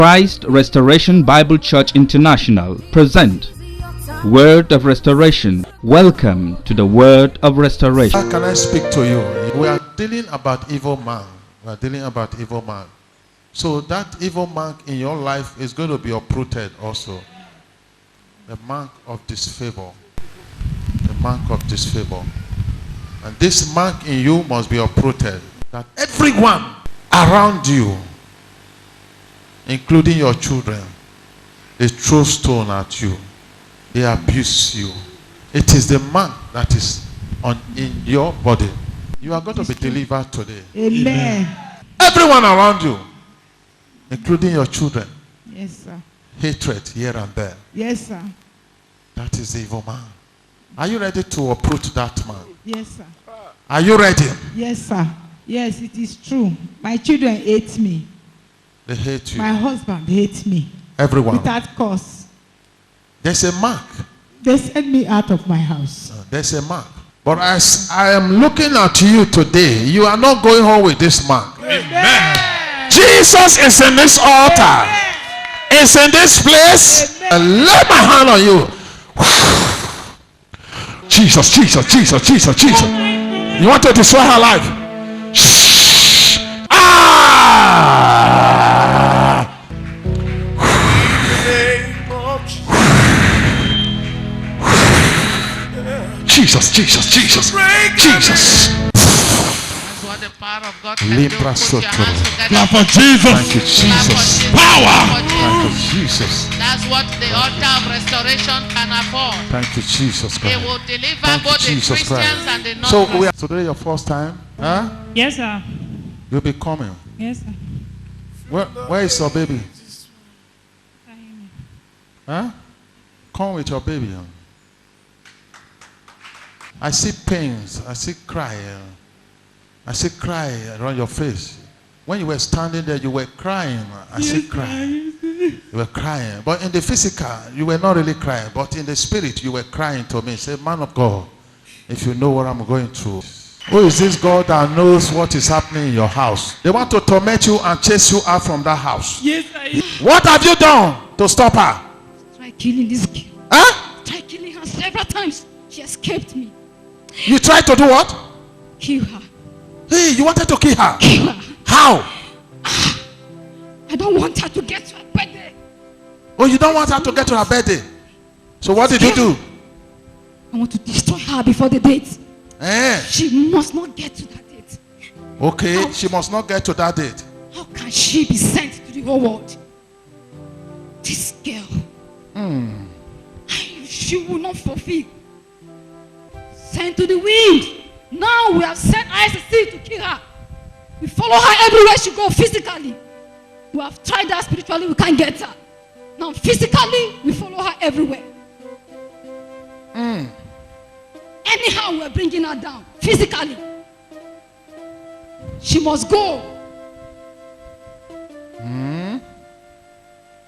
Christ Restoration Bible Church International present Word of Restoration. Welcome to the Word of Restoration. How can I speak to you? We are dealing about evil man. We are dealing about evil man. So that evil mark in your life is going to be uprooted also. The mark of disfavor. The mark of disfavor. And this mark in you must be uprooted. That everyone around you, including your children, they throw stone at you. They abuse you. It is the mark that is in your body. You are going to be delivered today. Amen. Everyone around you, including your children. Yes, sir. Hatred here and there. Yes, sir. That is the evil man. Are you ready to uproot that man? Yes, sir. Are you ready? Yes, sir. Yes, it is true. My children hate me. They hate you. My husband hates me. Everyone. Without cause. There's a mark. They sent me out of my house. There's a mark. But as I am looking at you today, you are not going home with this mark. Amen. Jesus is in this altar. Amen. Is in this place. Amen. Lay my hand on you. Jesus, Jesus, Jesus, Jesus, Jesus. You want to destroy her life? Jesus, Jesus, Jesus, Jesus. That's what the power of God can do. Put your hands together. Clap for Jesus. Thank you, Jesus. Power. Thank you, Jesus. That's what the altar of restoration can afford. Thank you, Jesus Christ. It will deliver Thank both you, the Jesus Christians Christ. and the So non-Christians. today your first time? Huh? Yes, sir. You'll be coming. Yes, sir. Where is your baby? Huh? Come with your baby. I see pains. I see cry. I see cry around your face. When you were standing there, you were crying. I see cry. You were crying. But in the physical, you were not really crying. But in the spirit, you were crying to me. Say, man of God, if you know what I'm going through. Who is this God that knows what is happening in your house? They want to torment you and chase you out from that house. Yes, I. What have you done to stop her? Try killing this girl. Huh? Try killing her several times. She escaped me. You tried to do what? Kill her. Hey, you wanted to kill her? Kill her. How? I don't want her to get to her birthday. Oh, you don't want her to get to her birthday. So what did you do? I want to destroy her before the date. She must not get to that date. Okay, she must not get to that date. How can she be sent to the whole world? This girl. She will not fulfill. Sent to the wind. Now we have sent ICC to kill her. We follow her everywhere she goes physically. We have tried her spiritually, we can't get her. Now physically, we follow her everywhere. Anyhow, we're bringing her down. Physically. She must go.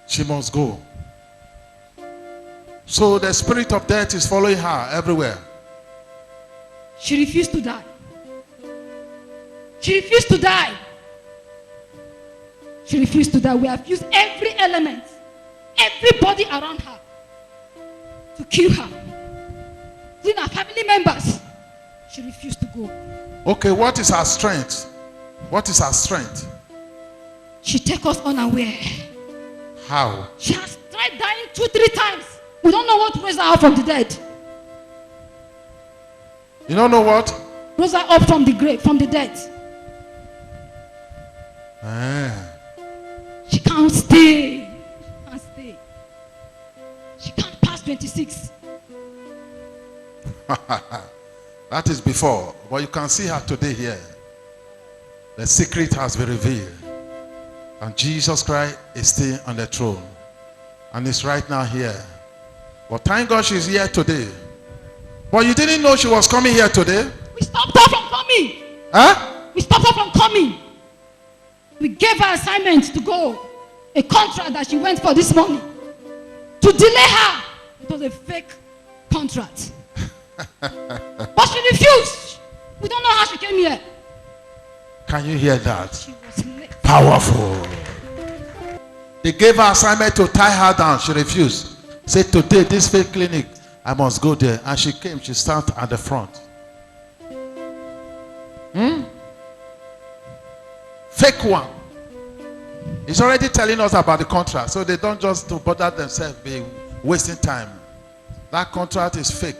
She must go. So the spirit of death is following her everywhere. She refused to die. She refused to die. She refused to die. We have used every element, everybody around her to kill her. Even her family members. She refused to go. Okay, what is her strength? What is her strength? She take us unaware. How? She has tried dying 2-3 times. We don't know what raised her up from the dead. You don't know what? Rose her up from the grave, from the dead. She can't stay. She can't stay. She can't pass 26. That is before. But you can see her today here. The secret has been revealed. And Jesus Christ is still on the throne. And is right now here. But thank God she's here today. But you didn't know she was coming here today? We stopped her from coming. Huh? We stopped her from coming. We gave her assignment to go. A contract that she went for this morning. To delay her. It was a fake contract. But she refused. We don't know how she came here. Can you hear that? She was late. Powerful. They gave her assignment to tie her down. She refused. Said, today, this faith clinic, I must go there. And she came. She sat at the front. Fake one. He's already telling us about the contract. So they don't just to bother themselves be wasting time. That contract is fake.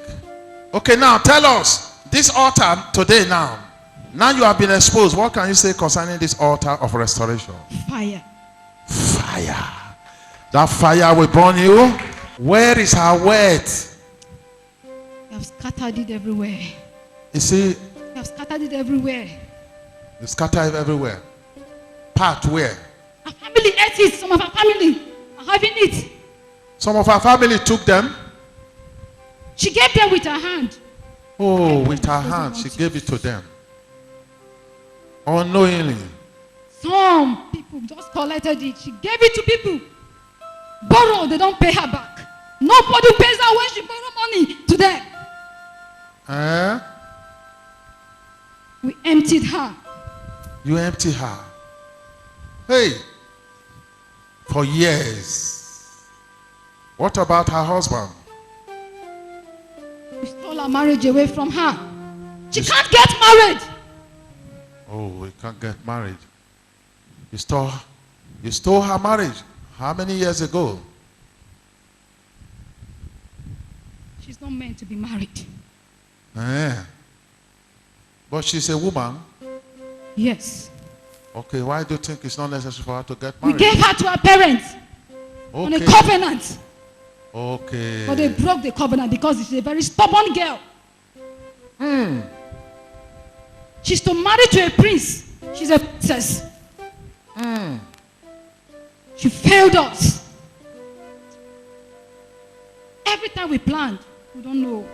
Okay, now tell us. This altar today now. Now you have been exposed. What can you say concerning this altar of restoration? Fire. Fire. That fire will burn you. Where is her word? You have scattered it everywhere. You see, You have scattered it everywhere. you scatter it everywhere. Part where? Our family ate it. Some of our family are having it. Some of her family took them. She gave them with her hand. Oh, with her hand, she gave it to them. Unknowingly. Some people just collected it. She gave it to people. Borrow, they don't pay her back. Nobody pays her when she borrow money to them. We emptied her. You empty her. Hey, for years. What about her husband? We stole her marriage away from her. She can't get married. Oh, we can't get married. You stole her marriage. How many years ago? She's not meant to be married. But she's a woman. Yes. Okay, why do you think it's not necessary for her to get We married? gave her to her parents on a covenant. Okay. But they broke the covenant because she's a very stubborn girl. She's to marry to a prince. She's a princess. She failed us. Every time we planned, we don't know.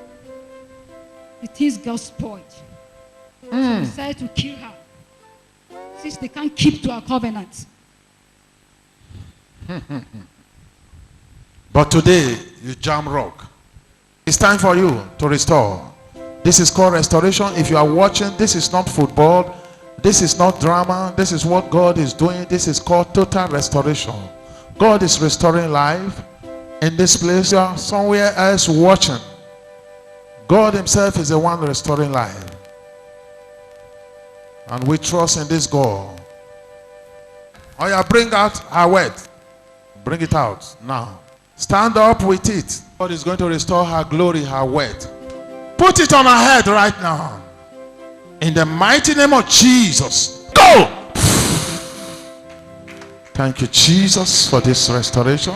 The things got spoiled. So we decided to kill her. Since they can't keep to our covenant. But today, you jam rock. It's time for you to restore. This is called restoration. If you are watching, this is not football. This is not drama. This is what God is doing. This is called total restoration. God is restoring life. In this place, you are somewhere else watching. God himself is the one restoring life. And we trust in this God. Oh yeah, bring out her word. Bring it out now. Stand up with it. God is going to restore her glory, her word. Put it on her head right now. In the mighty name of Jesus. Go! Thank you, Jesus, for this restoration.